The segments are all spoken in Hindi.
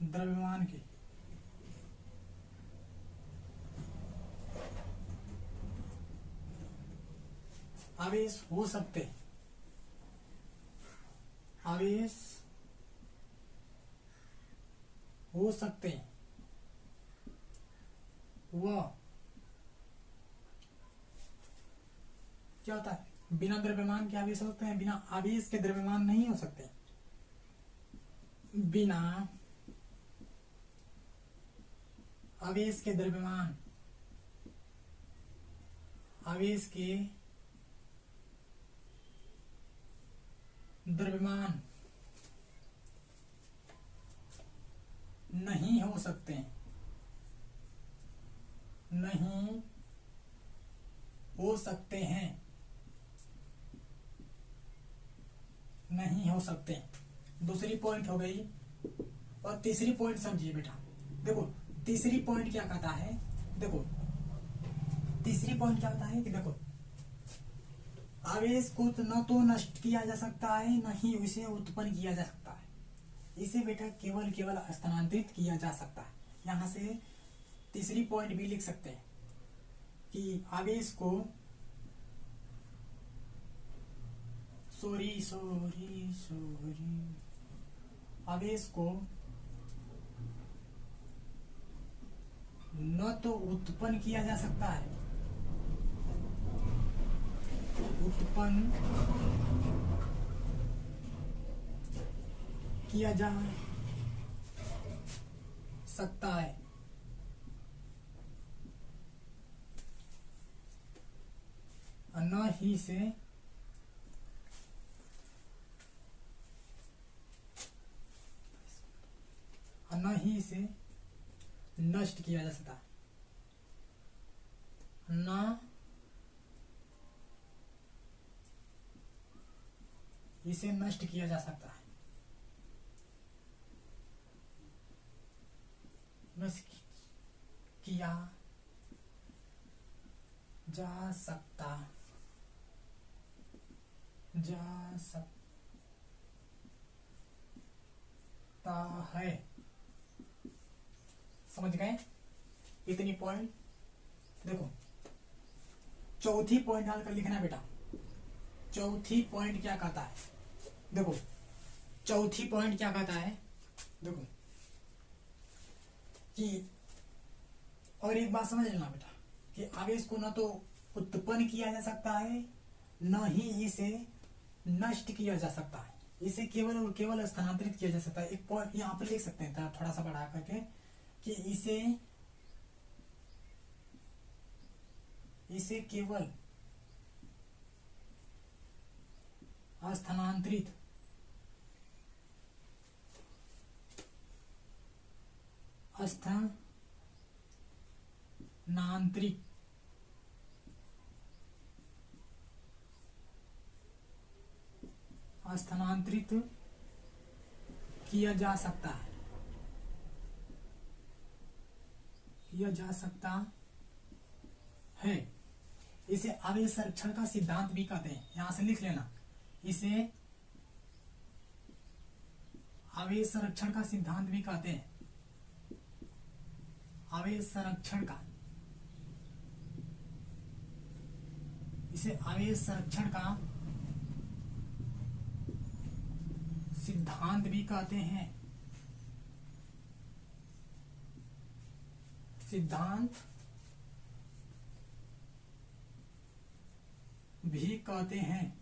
द्रव्यमान के आवेश हो सकते हैं, आवेश हो सकते हैं, वह क्या होता है, बिना द्रव्यमान के आवेश हो सकते हैं, बिना आवेश के द्रव्यमान नहीं हो सकते। बिना आवेश के द्रव्यमान, आवेश के द्रव्यमान नहीं हो सकते, नहीं हो सकते हैं, नहीं हो सकते। दूसरी पॉइंट हो गई। और तीसरी पॉइंट समझिए बेटा, देखो तीसरी पॉइंट क्या कहता है, देखो तीसरी पॉइंट क्या होता है कि देखो आवेश को न तो नष्ट किया जा सकता है, न ही उसे उत्पन्न किया जा सकता है, इसे बेटा केवल स्थानांतरित किया जा सकता है। यहां से तीसरी पॉइंट भी लिख सकते हैं कि आवेश को आवेश को न तो उत्पन्न किया जा सकता है, उत्पन्न किया जा सकता है, न ही से नष्ट किया जा सकता है, न इसे नष्ट किया जा सकता है, नष्ट किया जा सकता है। समझ गए इतनी पॉइंट। देखो चौथी पॉइंट डालकर लिखना बेटा, चौथी पॉइंट क्या कहता है, देखो चौथी पॉइंट क्या कहता है, देखो कि और एक बात समझ लेना बेटा कि आवेश को न तो उत्पन्न किया जा सकता है, न ही इसे नष्ट किया जा सकता है, इसे केवल और केवल स्थानांतरित किया जा सकता है। एक पॉइंट यहाँ पर लिख सकते हैं थोड़ा सा बढ़ा करके कि इसे केवल स्थानांतरित किया जा सकता है, इसे आवेश संरक्षण का सिद्धांत भी कहते हैं। यहां से लिख लेना, इसे आवेश संरक्षण का सिद्धांत भी कहते हैं, आवेश संरक्षण का, इसे आवेश संरक्षण का सिद्धांत भी कहते हैं, सिद्धांत भी कहते हैं।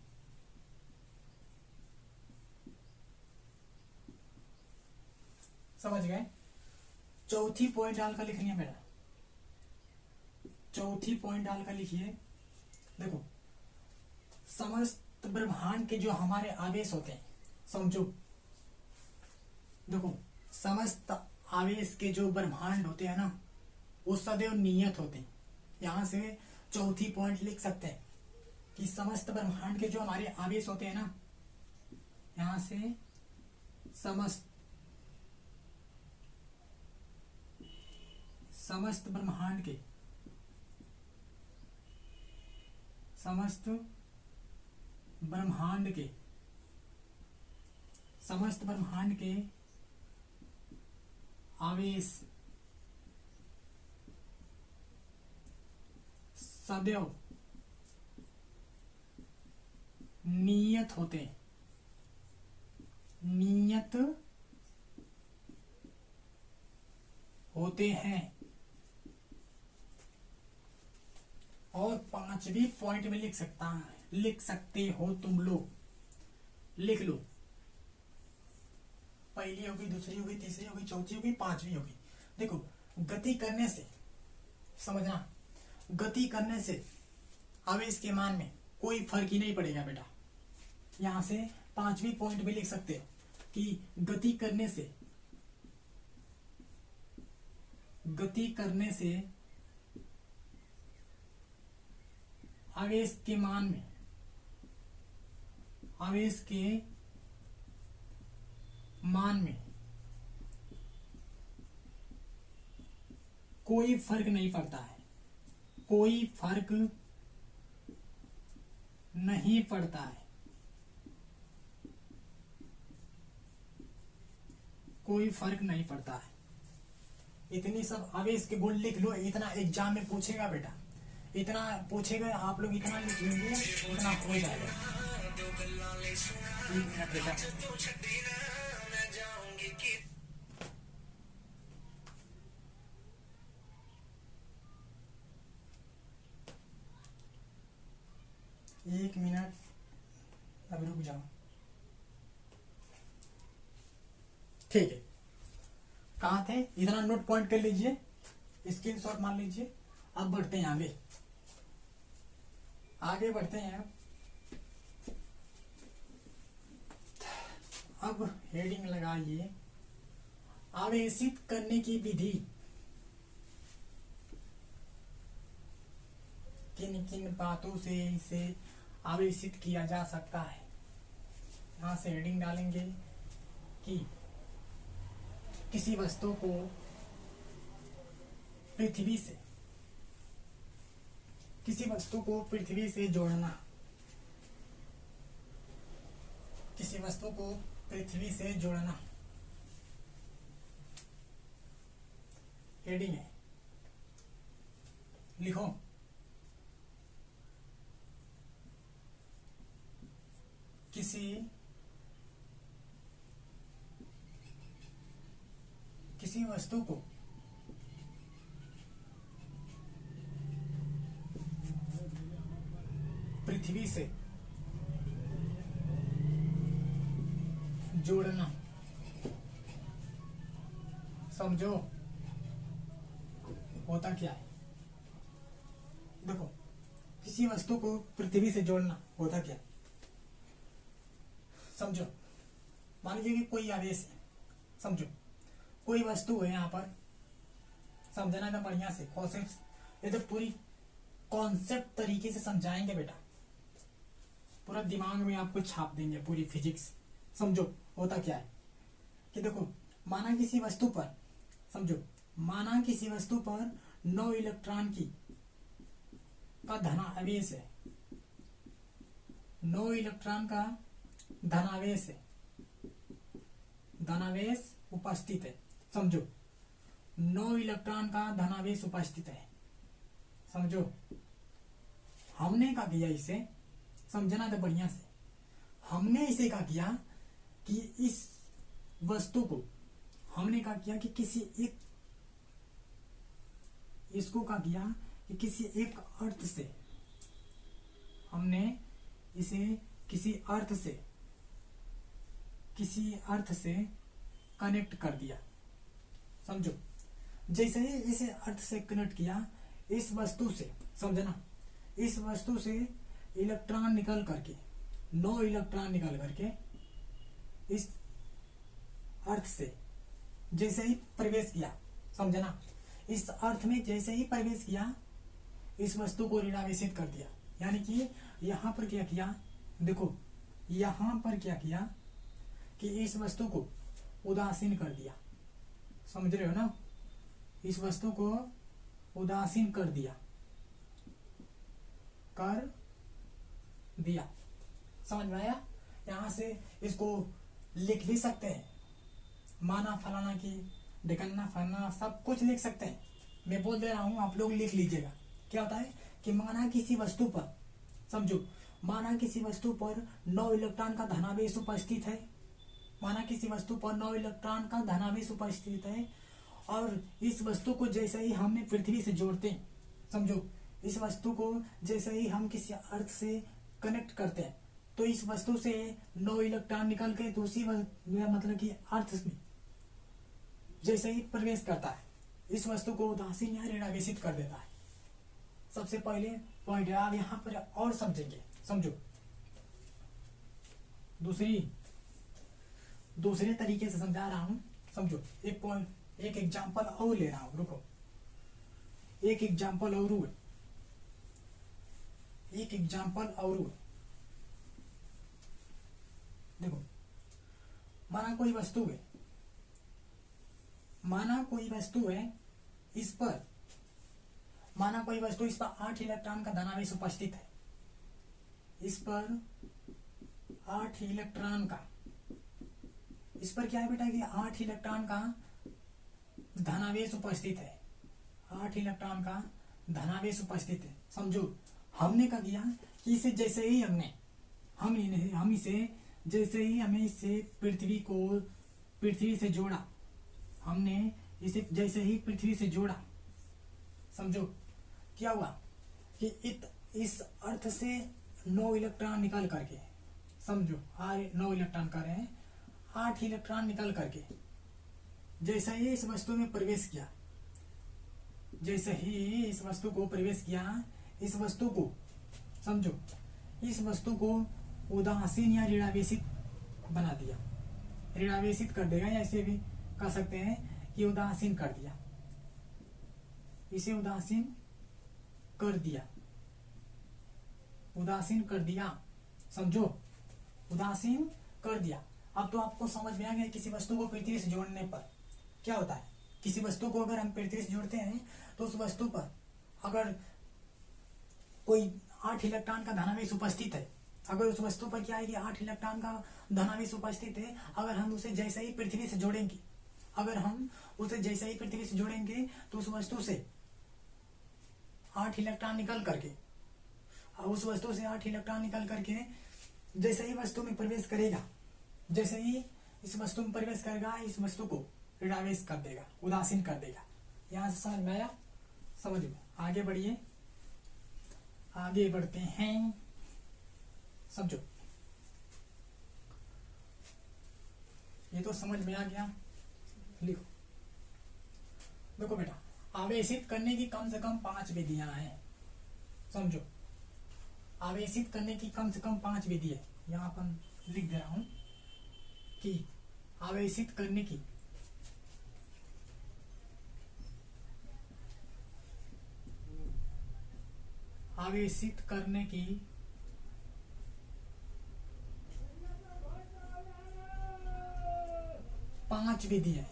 समझ गए। चौथी पॉइंट डालकर लिखनी है बेटा, चौथी पॉइंट डालकर लिखिए। देखो समस्त ब्रह्मांड के जो हमारे आवेश होते हैं, समझो देखो समस्त आवेश के जो ब्रह्मांड होते हैं ना, वो सदैव नियत होते हैं। यहां से चौथी पॉइंट लिख सकते हैं कि समस्त ब्रह्मांड के जो हमारे आवेश होते हैं ना, यहां से समस्त ब्रह्मांड के समस्त ब्रह्मांड के आवेश सदैव नियत होते हैं, नियत होते हैं। और पांचवी पॉइंट में लिख सकते हो तुम लोग, लिख लो। पहली होगी, दूसरी होगी, तीसरी होगी, चौथी होगी, पांचवी होगी। देखो, गति करने से, समझना, गति करने से आवेश के मान में कोई फर्क ही नहीं पड़ेगा बेटा। यहां से पांचवी पॉइंट भी लिख सकते हो कि गति करने से आवेश के मान में, आवेश के मान में कोई फर्क नहीं पड़ता है, कोई फर्क नहीं पड़ता है, कोई फर्क नहीं पड़ता है। इतनी सब आवेश के गुण लिख लो, इतना एग्जाम में पूछेगा बेटा, इतना पूछेगा, आप लोग इतना लिख लेंगे, उतना हो जाएगा। बेटा एक मिनट, अभी रुक जाओ। ठीक है, कहाँ थे? इतना नोट पॉइंट कर लीजिए, स्क्रीनशॉट मार लीजिए। अब बढ़ते हैं आगे, आगे बढ़ते हैं। अब हेडिंग लगाइए, आवेशित करने की विधि। किन किन बातों से इसे आवेशित किया जा सकता है। यहां से हेडिंग डालेंगे कि किसी वस्तु को पृथ्वी से, किसी वस्तु को पृथ्वी से जोड़ना, किसी वस्तु को पृथ्वी से जोड़ना। हेडिंग है, लिखो किसी वस्तु को पृथ्वी से जोड़ना। समझो होता क्या है। देखो, किसी वस्तु को पृथ्वी से जोड़ना होता क्या है, समझो। मान लीजिए कि कोई आवेश है, समझो कोई वस्तु है यहाँ पर, समझना था बढ़िया से कॉन्सेप्ट। ये तो पूरी कॉन्सेप्ट तरीके से समझाएंगे बेटा, पूरा दिमाग में आपको छाप देंगे पूरी फिजिक्स। समझो होता क्या है कि देखो, माना किसी वस्तु पर, समझो माना किसी वस्तु पर 9 इलेक्ट्रॉन का धनावेश है, 9 इलेक्ट्रॉन का धनावेश है, धनावेश उपस्थित है। समझो 9 इलेक्ट्रॉन का धनावेश उपस्थित है। समझो हमने क्या किया, इसे समझना तो बढ़िया से। हमने इसे क्या किया कि इस वस्तु को हमने क्या किया कि किसी एक, इसको क्या किया कि किसी एक अर्थ से, हमने इसे किसी अर्थ से कनेक्ट कर दिया। समझो जैसे ही इसे अर्थ से कनेक्ट किया, इस वस्तु से, समझना, इस वस्तु से इलेक्ट्रॉन निकल करके, 9 इलेक्ट्रॉन निकल करके इस अर्थ से जैसे ही प्रवेश किया, समझना, इस अर्थ में जैसे ही प्रवेश किया, इस वस्तु को ऋणावेशित कर दिया। यानी कि यहां पर क्या किया, देखो यहां पर क्या किया कि इस वस्तु को उदासीन कर दिया। समझ रहे हो ना, इस वस्तु को उदासीन कर दिया, समझ में आया। यहां से इसको लिख भी सकते हैं, माना फलाना की ढकना फरना सब कुछ लिख सकते हैं। मैं बोल दे रहा हूँ, आप लोग लिख लीजिएगा। क्या होता है कि माना किसी वस्तु पर, समझो, माना किसी वस्तु पर 9 इलेक्ट्रॉन का धनावेश उपस्थित है। माना किसी वस्तु पर 9 इलेक्ट्रॉन का धनावेश उपस्थित है और इस वस्तु को जैसे ही हमने पृथ्वी से जोड़ते हैं, समझो, इस वस्तु को जैसे ही हम किसी अर्थ से कनेक्ट करते हैं तो इस वस्तु से 9 इलेक्ट्रॉन निकल के दूसरी मतलब कि अर्थ में जैसे ही प्रवेश करता है, इस वस्तु को उदासीन या ऋणावेशित कर देता है। सबसे पहले पॉइंट है, आप यहाँ पर और समझेंगे। समझो, दूसरे तरीके से समझा रहा हूं। समझो, एक पॉइंट, एक एग्जांपल और ले रहा हूं। रुको, एक एग्जांपल और है, एक एग्जांपल और है। देखो, माना कोई वस्तु है, माना कोई वस्तु है, इस पर, माना कोई वस्तु, इस पर 8 इलेक्ट्रॉन का धनावेश उपस्थित है। इस पर 8 इलेक्ट्रॉन का, इस पर क्या है बेटा कि 8 इलेक्ट्रॉन का धनावेश उपस्थित है। 8 इलेक्ट्रॉन का धनावेश उपस्थित है। समझो, हमने क्या किया कि इसे जैसे ही हम इसे जैसे ही हमें इससे पृथ्वी से जोड़ा, हमने इसे जैसे ही पृथ्वी से जोड़ा, समझो क्या हुआ कि इस अर्थ से 9 इलेक्ट्रॉन निकल करके, समझो 9 इलेक्ट्रॉन कर रहे हैं, 8 इलेक्ट्रॉन निकल करके जैसे ही इस वस्तु में प्रवेश किया, जैसे ही इस वस्तु को प्रवेश किया, इस वस्तु को, समझो, इस वस्तु को उदासीन या ऋणावेशित बना दिया। ऋणावेशित कर देगा, या ऐसे भी कह सकते हैं कि उदासीन कर दिया। इसे उदासीन कर दिया, उदासीन कर दिया। समझो, उदासीन कर दिया। अब तो आपको समझ में आ गया, किसी वस्तु को पृथ्वी से जोड़ने पर क्या होता है। किसी वस्तु को अगर हम पृथ्वी से जोड़ते हैं तो उस वस्तु पर अगर कोई 8 इलेक्ट्रॉन का धनावेश उपस्थित है, अगर उस वस्तु पर क्या है कि 8 इलेक्ट्रॉन का धनावेश उपस्थित है, अगर हम उसे जैसे ही पृथ्वी से जोड़ेंगे, अगर हम उसे जैसे ही पृथ्वी से जोड़ेंगे तो उस वस्तु से 8 इलेक्ट्रॉन निकल करके, उस वस्तु से 8 इलेक्ट्रॉन निकल करके जैसे ही वस्तु में प्रवेश करेगा, जैसे ही इस वस्तु में प्रवेश करेगा, इस वस्तु को ऋणावेश कर देगा, उदासीन कर देगा। यहां से समझ में आया? समझ में। आगे बढ़िए, आगे बढ़ते हैं। समझो, ये तो समझ में आ गया। लिखो, देखो बेटा, आवेशित करने की कम से कम 5 विधियां हैं। समझो, आवेशित करने की कम से कम 5 विधि है। यहां पर लिख दे रहा हूं कि आवेशित करने की आवेशित करने की 5 विधि है।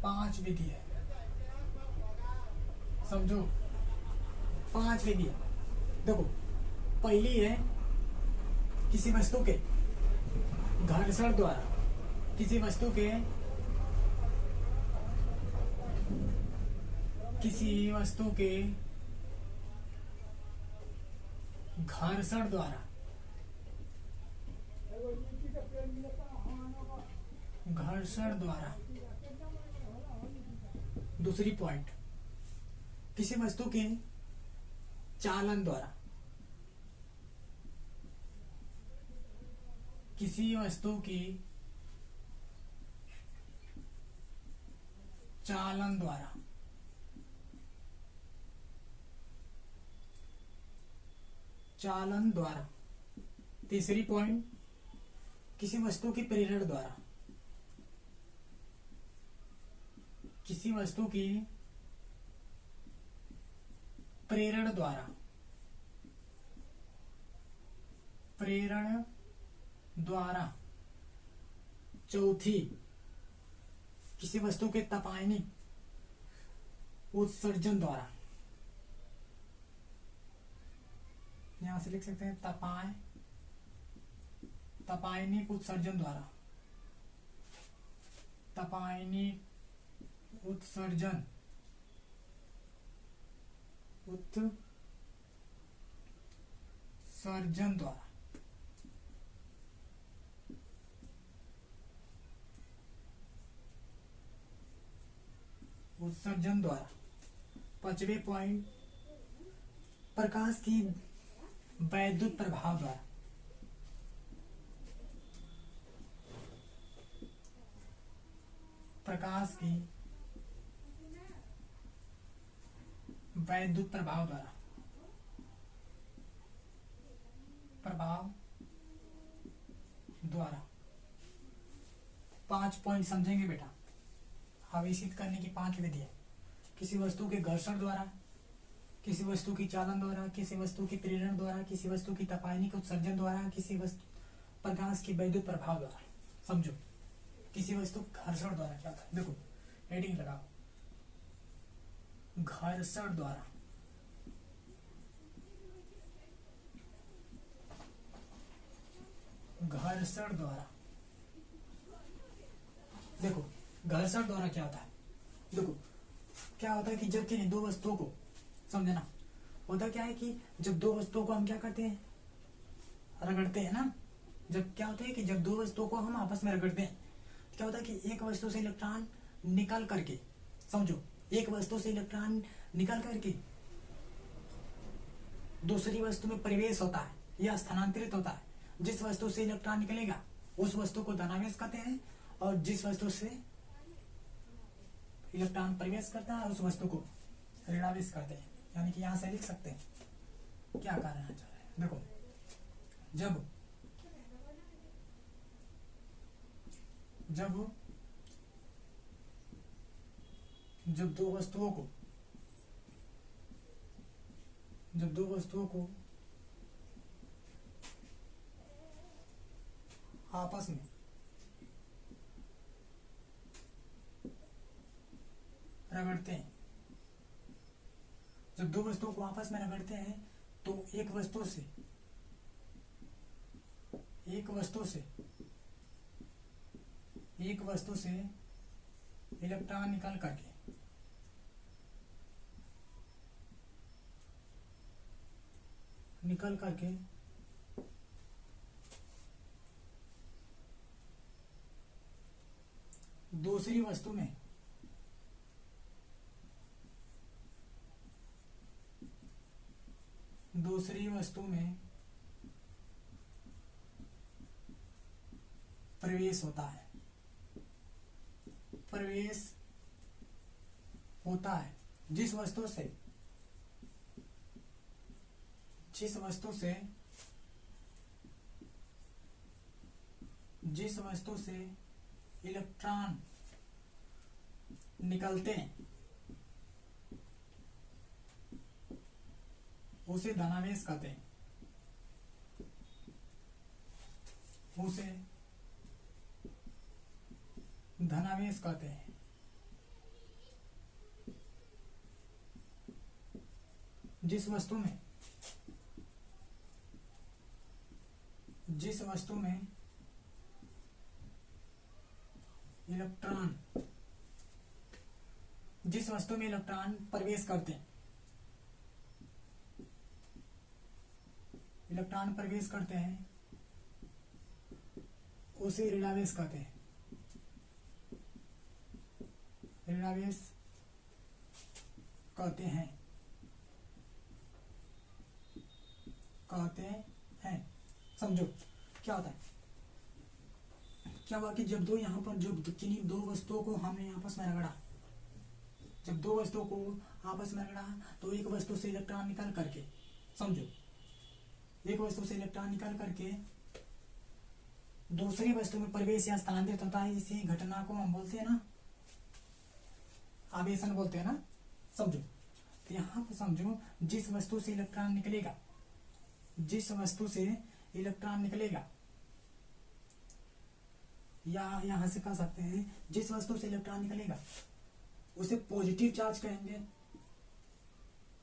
पांच विधि है, समझो, 5 विधि है। देखो, पहली है किसी वस्तु के घर्षण द्वारा, किसी वस्तु के घर्षण द्वारा, घर्षण द्वारा। दूसरी पॉइंट, किसी वस्तु के चालन द्वारा, किसी वस्तु की चालन द्वारा। चालन द्वारा। तीसरी पॉइंट, किसी वस्तु की प्रेरण द्वारा, किसी वस्तु की प्रेरण द्वारा, प्रेरण द्वारा। चौथी, किसी वस्तु के तपायनिक उत्सर्जन द्वारा। यहां से लिख सकते हैं तपाय तपायनिक उत्सर्जन द्वारा, तपायनिक उत्सर्जन उत्सर्जन द्वारा, उत्सर्जन द्वारा। पांचवें पॉइंट, प्रकाश की वैद्युत प्रभाव द्वारा, प्रकाश की वैद्युत प्रभाव द्वारा, प्रभाव द्वारा। 5 पॉइंट समझेंगे बेटा। आवेशित करने की 5 विधि है। किसी वस्तु के घर्षण द्वारा, किसी वस्तु की चालन द्वारा, किसी वस्तु की प्रेरण द्वारा, किसी वस्तु की तपायनिक उत्सर्जन द्वारा, किसी वस्तु प्रकाश की वैद्युत प्रभाव द्वारा। समझो, किसी वस्तु घर्षण द्वारा क्या था, देखो हेडिंग लगाओ, घर्षण द्वारा, घर्षण द्वारा। देखो घर्षण द्वारा क्या होता है, देखो क्या होता है कि जब कि दो वस्तुओं को, समझना, होता क्या है कि जब दो वस्तुओं को हम क्या करते हैं, रगड़ते हैं ना। जब क्या होता है कि जब दो वस्तुओं को हम आपस में रगड़ते हैं, क्या होता है कि एक वस्तु से इलेक्ट्रॉन निकल करके, समझो एक वस्तु से इलेक्ट्रॉन निकल करके दूसरी वस्तु में प्रवेश होता है या स्थानांतरित होता है। जिस वस्तु से इलेक्ट्रॉन निकलेगा उस वस्तु को धनावेश कहते हैं, और जिस वस्तु से इलेक्ट्रॉन प्रवेश करता है उस वस्तु को ऋणावेश कहते हैं। यानी कि यहां से लिख सकते हैं क्या कहना चाह रहे हैं। देखो जब जब जब दो वस्तुओं को आपस में रगड़ते हैं, जब दो वस्तुओं को आपस में रगड़ते हैं तो एक वस्तु से इलेक्ट्रॉन निकल करके दूसरी वस्तु में प्रवेश होता है। जिस वस्तु से इलेक्ट्रॉन निकलते हैं उसे धनावेश कहते हैं, जिस वस्तु में इलेक्ट्रॉन प्रवेश करते हैं, उसे ऋणावेश कहते हैं। समझो क्या होता है, क्या हुआ कि जब किन्हीं दो वस्तुओं को हमने आपस में रगड़ा, तो एक वस्तु से इलेक्ट्रॉन निकल करके, समझो एक वस्तु से इलेक्ट्रॉन निकल करके दूसरी वस्तु में प्रवेश या स्थानांतरित होता है। इसी घटना को हम बोलते हैं ना आवेशन बोलते हैं ना। समझो तो यहाँ पर समझो जिस वस्तु से इलेक्ट्रॉन निकलेगा या यहाँ से कह सकते हैं जिस वस्तु से इलेक्ट्रॉन निकलेगा उसे पॉजिटिव चार्ज कहेंगे।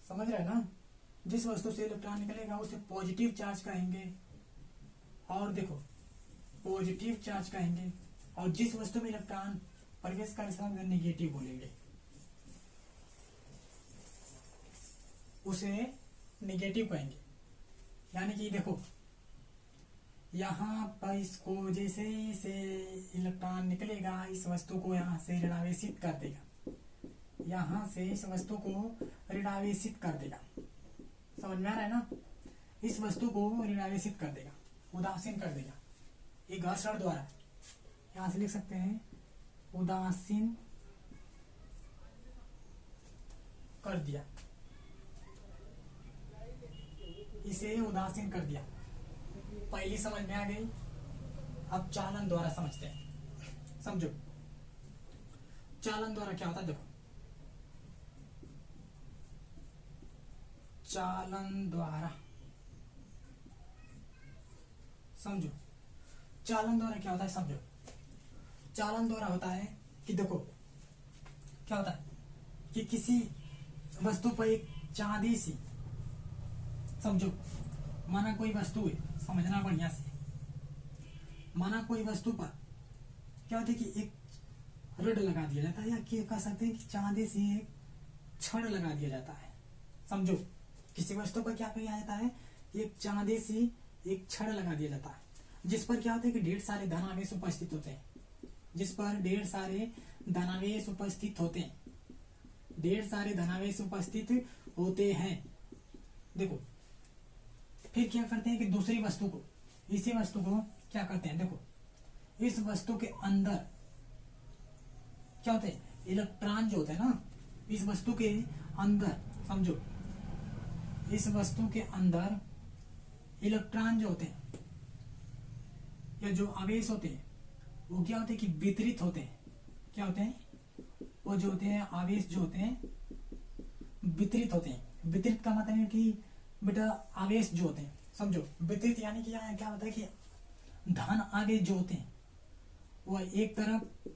समझ रहे हैं ना, जिस वस्तु से इलेक्ट्रॉन निकलेगा उसे पॉजिटिव चार्ज कहेंगे। और देखो पॉजिटिव चार्ज कहेंगे, और जिस वस्तु में इलेक्ट्रॉन प्रवेश कर सकता है नेगेटिव बोलेंगे, उसे नेगेटिव कहेंगे। यानी कि देखो यहाँ पर इसको जैसे से इलेक्ट्रॉन निकलेगा, इस वस्तु को यहाँ से ऋणावेशित कर देगा, यहाँ से इस वस्तु को ऋणावेशित कर देगा। समझ में आ रहा है ना? इस वस्तु को ऋणावेशित कर देगा, उदासीन कर देगा, एक घर्षण द्वारा। यहाँ से लिख सकते हैं उदासीन कर दिया, इसे उदासीन कर दिया। पहली समझ में आ गई। अब चालन द्वारा समझते हैं। समझो चालन द्वारा क्या होता है। देखो चालन द्वारा समझो, चालन द्वारा क्या होता है समझो। चालन द्वारा होता है कि देखो क्या होता है कि किसी वस्तु पर एक चांदी सी, समझो माना कोई वस्तु है, समझना बढ़िया से, माना कोई वस्तु पर क्या होता है कि एक रड लगा दिया जाता है, या क्या कह सकते हैं कि चांदी सी एक छड़ लगा दिया जाता है। समझो किसी वस्तु पर क्या किया जाता है, एक चांदी सी एक छड़ लगा दिया जाता है, जिस पर क्या होता है कि ढेर सारे धनावेश उपस्थित होते हैं, जिस पर ढेर सारे धनावेश उपस्थित होते हैं, ढेर सारे धनावेश उपस्थित होते हैं। देखो फिर क्या करते हैं कि दूसरी वस्तु को, इसी वस्तु को क्या करते हैं, देखो इस वस्तु के अंदर क्या होते हैं, इलेक्ट्रॉन जो होते हैं ना, इस वस्तु के अंदर, समझो इस वस्तु के अंदर इलेक्ट्रॉन जो होते हैं या जो आवेश होते हैं वो क्या होते हैं कि वितरित होते हैं। क्या होते हैं, वो जो होते हैं आवेश जो होते हैं वितरित होते हैं। वितरित का मतलब है कि बेटा आवेश जो होते हैं, समझो वितरित यानी कि यहाँ क्या होता है कि धन आवेश जो होते हैं वो एक तरफ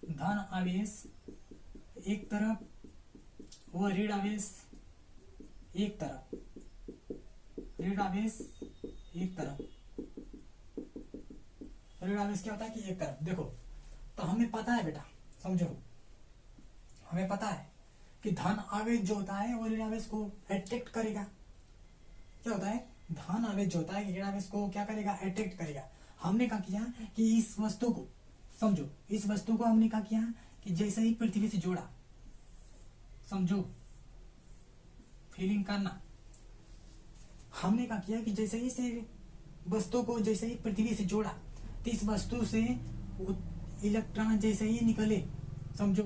धन आवेश, एक तरफ वह ऋण आवेश, एक तरफ ऋण आवेश, एक तरफ ऋण आवेश क्या होता है कि एक तरफ। देखो तो हमें पता है बेटा, समझो हमें पता है कि धन आवेश जो होता है वो ऋण आवेश को अट्रैक्ट करेगा। क्या होता है, धन आवेश जो होता है ऋण आवेश को क्या करेगा, अट्रैक्ट करेगा। हमने क्या किया कि इस वस्तु को, समझो इस वस्तु को हमने क्या किया कि जैसे ही पृथ्वी से जोड़ा, समझो फीलिंग करना, हमने क्या किया कि जैसे ही से वस्तु को जैसे ही पृथ्वी से जोड़ा तो इस वस्तु से इलेक्ट्रॉन जैसे ही निकले, समझो